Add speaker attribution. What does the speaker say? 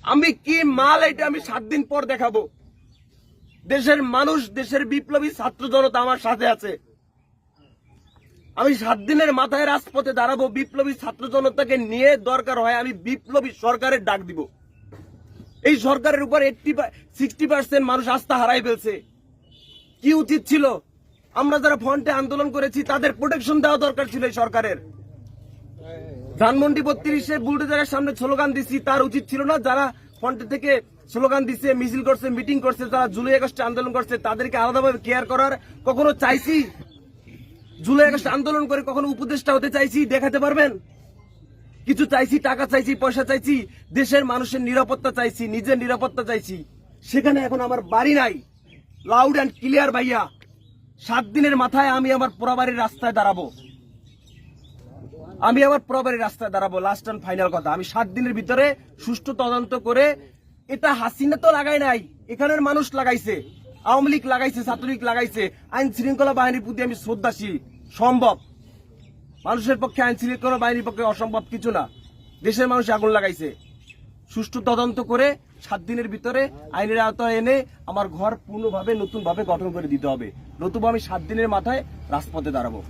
Speaker 1: আমি কি মাল এটা আমি 7 দিন পর দেখাবো। দেশের মানুষ, দেশের বিপ্লবী ছাত্র জনতা আমার সাথে আছে। আমি 7 দিনের মাথায় রাজপথে দাঁড়াবো, বিপ্লবী ছাত্র জনতাকে নিয়ে দরকার হয় আমি বিপ্লবী সরকারের ডাক দিব। এই সরকারের উপর 60% মানুষ আস্থা হারাই ফেলছে। কি উচিত ছিল? আমরা যারা ফ্রন্টে আন্দোলন করেছি তাদের প্রোটেকশন দেওয়া দরকার ছিল এই সরকারের। ধানমন্ডি 32-এ বুলডোজারের সামনে স্লোগান দিছি, তার উচিত ছিল না? যারা ফ্রন্টে থেকে স্লোগান দিছে, মিছিল করছে, মিটিং করছে, যারা জুলাই আগস্টে আন্দোলন করছে তাদেরকে আলাদাভাবে কেয়ার করার কখনো চাইছি? জুলাই আগস্ট আন্দোলন করে কখনো উপদেষ্টা হতে চাইছি? দেখাতে পারবেন? কিছু চাইছি, টাকা চাইছি, পয়সা চাইছি, দেশের মানুষের নিরাপত্তা চাইছি, নিজের নিরাপত্তা চাইছি। সেখানে এখন আমার বাড়ি নাই। লাউড অ্যান্ড ক্লিয়ার ভাইয়া, 7 দিনের মাথায় আমি আমার পোড়াবাড়ির রাস্তায় দাঁড়াবো। লাস্ট অ্যান্ড ফাইনাল কথা, আমি 7 দিনের ভিতরে সুষ্ঠু তদন্ত করে, এটা হাসিনা তো লাগাই নাই, এখানের মানুষ লাগাইছে, আওয়ামী লীগ লাগাইছে, ছাত্রলীগ লাগাইছে। আইন শৃঙ্খলা বাহিনীর প্রতি আমি শ্রদ্ধাশীল। সম্ভব, মানুষের পক্ষে আইন শৃঙ্খলা বাহিনীর পক্ষে অসম্ভব কিছু না। দেশের মানুষ আগুন লাগাইছে। সুষ্ঠু তদন্ত করে 7 দিনের ভিতরে আইনের আওতায় এনে আমার ঘর পূর্ণভাবে নতুনভাবে গঠন করে দিতে হবে, নতুবা আমি 7 দিনের মাথায় রাজপথে দাঁড়াবো।